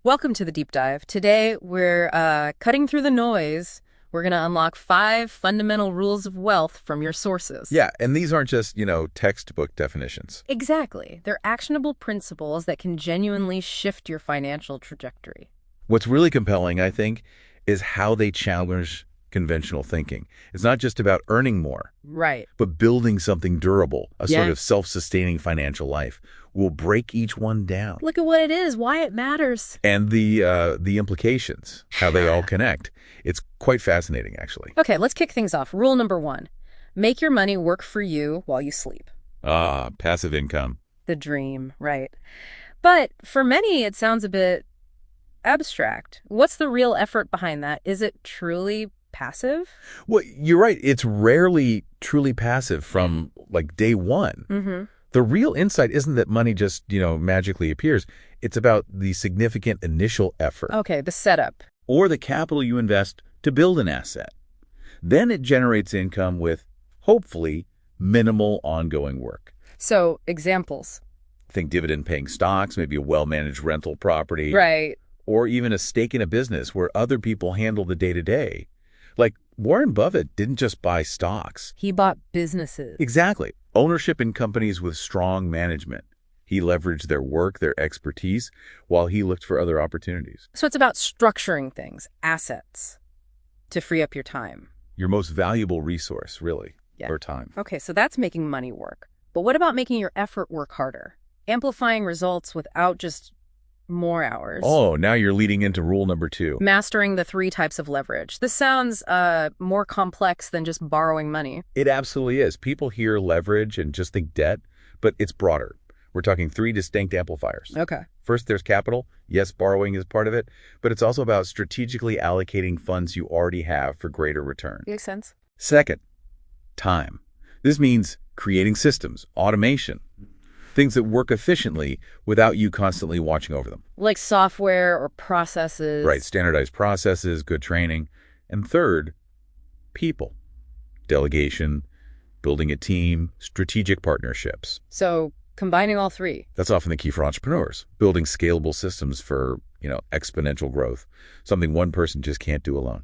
Welcome to the deep dive. Today, we're cutting through the noise. We're going to unlock 5 fundamental rules of wealth from your sources. Yeah, and these aren't just, textbook definitions. Exactly. They're actionable principles that can genuinely shift your financial trajectory. What's really compelling, I think, is how they challenge conventional thinking. It's not just about earning more, Right. but building something durable, a sort Yeah. of self-sustaining financial life. We'll break each one down. Look at what it is, why it matters. And the implications, how they all connect. It's quite fascinating, actually. Okay, let's kick things off. Rule number 1. Make your money work for you while you sleep. Ah, passive income. The dream, right. But for many, it sounds a bit abstract. What's the real effort behind that? Is it truly passive? Well, you're right. It's rarely truly passive from, day one. Mm-hmm. The real insight isn't that money just, magically appears. It's about the significant initial effort. Okay, the setup. Or the capital you invest to build an asset. Then it generates income with, hopefully, minimal ongoing work. So, examples. Think dividend-paying stocks, maybe a well-managed rental property. Right. Or even a stake in a business where other people handle the day-to-day. Like Warren Buffett didn't just buy stocks. He bought businesses. Exactly. Ownership in companies with strong management. He leveraged their work, their expertise, while he looked for other opportunities. So it's about structuring things, assets, to free up your time. Your most valuable resource, really, Yeah. your time. Okay, so that's making money work. But what about making your effort work harder? Amplifying results without just more hours. Oh, now you're leading into rule number 2. Mastering the 3 types of leverage. This sounds more complex than just borrowing money. It absolutely is. People hear leverage and just think debt, but it's broader. We're talking 3 distinct amplifiers. Okay. First, there's capital. Yes, borrowing is part of it, but it's also about strategically allocating funds you already have for greater return. Makes sense. Second, time. This means creating systems, automation, things that work efficiently without you constantly watching over them. Like software or processes. Right, standardized processes, good training. And third, people, delegation, building a team, strategic partnerships. So combining all 3. That's often the key for entrepreneurs, building scalable systems for, exponential growth, something one person just can't do alone.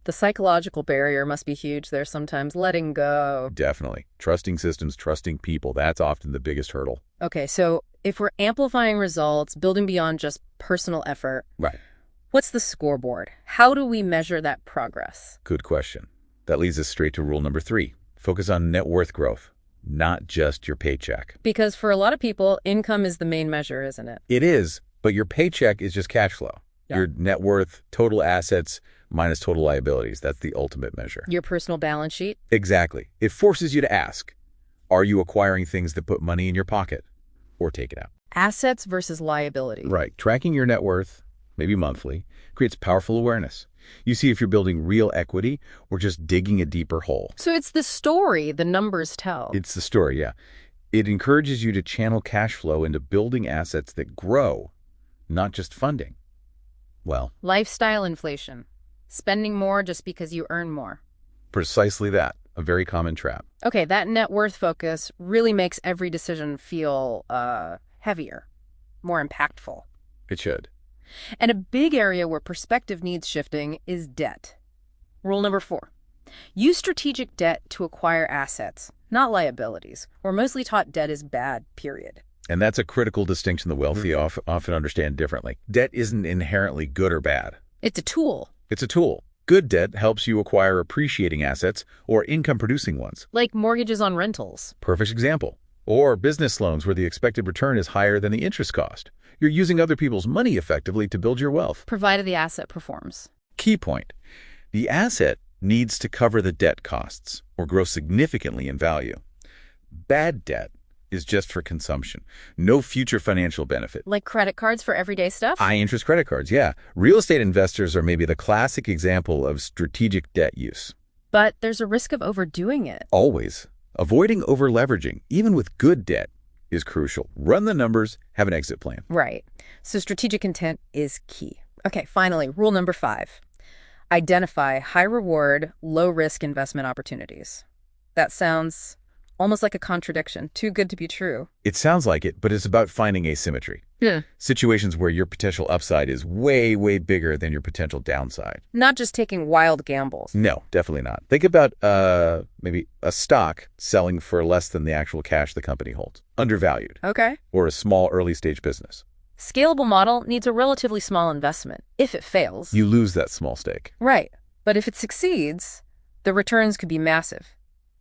The psychological barrier must be huge there sometimes, letting go. Definitely. Trusting systems, trusting people, that's often the biggest hurdle. Okay, so if we're amplifying results, building beyond just personal effort, Right. what's the scoreboard? How do we measure that progress? Good question. That leads us straight to rule number 3. Focus on net worth growth, not just your paycheck. Because for a lot of people, income is the main measure, isn't it? It is, but your paycheck is just cash flow. Yeah. Your net worth, total assets, minus total liabilities. That's the ultimate measure. Your personal balance sheet? Exactly. It forces you to ask, are you acquiring things that put money in your pocket or take it out? Assets versus liability. Right. Tracking your net worth, maybe monthly, creates powerful awareness. You see if you're building real equity or just digging a deeper hole. So it's the story the numbers tell. It's the story, yeah. It encourages you to channel cash flow into building assets that grow, not just funding. Well, Lifestyle inflation. Spending more just because you earn more. precisely that. A very common trap. Okay, that net worth focus really makes every decision feel heavier, more impactful. It should. And a big area where perspective needs shifting is debt. Rule number 4. Use strategic debt to acquire assets, not liabilities. We're mostly taught debt is bad, period. And that's a critical distinction the wealthy often understand differently. Debt isn't inherently good or bad. It's a tool, It's a tool. Good debt helps you acquire appreciating assets or income-producing ones. like mortgages on rentals. Perfect example. Or business loans where the expected return is higher than the interest cost. You're using other people's money effectively to build your wealth. Provided the asset performs. Key point. The asset needs to cover the debt costs or grow significantly in value. Bad debt is just for consumption. No future financial benefit. Like credit cards for everyday stuff? High-interest credit cards, yeah. Real estate investors are maybe the classic example of strategic debt use. But there's a risk of overdoing it. Always. Avoiding over-leveraging, even with good debt, is crucial. Run the numbers, have an exit plan. Right. So strategic intent is key. Okay, finally, rule number 5. Identify high-reward, low-risk investment opportunities. That sounds Almost like a contradiction. Too good to be true. It sounds like it, but it's about finding asymmetry. Yeah. Situations where your potential upside is way, way bigger than your potential downside. Not just taking wild gambles. No, definitely not. Think about maybe a stock selling for less than the actual cash the company holds. Undervalued. Okay. Or a small early-stage business. Scalable model needs a relatively small investment. If it fails... You lose that small stake. Right. But if it succeeds, the returns could be massive.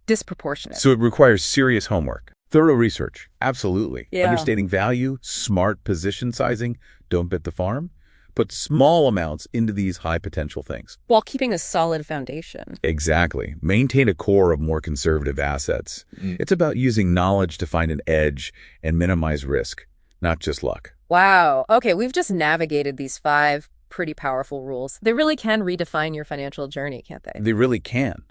Disproportionate. So it requires serious homework. Thorough research. Absolutely. Yeah. Understanding value, smart position sizing, don't bet the farm. Put small amounts into these high-potential things. While keeping a solid foundation. Exactly. Maintain a core of more conservative assets. It's about using knowledge to find an edge and minimize risk, not just luck. Wow. Okay, we've just navigated these 5 pretty powerful rules. They really can redefine your financial journey, can't they? They really can.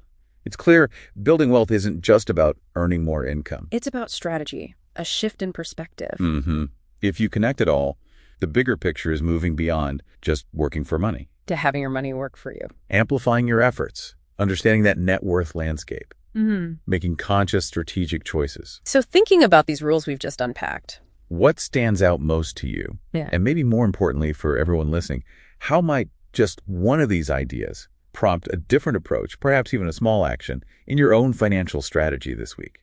It's clear building wealth isn't just about earning more income. It's about strategy, a shift in perspective. If you connect it all, the bigger picture is moving beyond just working for money. To having your money work for you. Amplifying your efforts, understanding that net worth landscape, making conscious strategic choices. So thinking about these rules we've just unpacked. What stands out most to you? Yeah. And maybe more importantly for everyone listening, how might just one of these ideas prompt a different approach, perhaps even a small action, in your own financial strategy this week?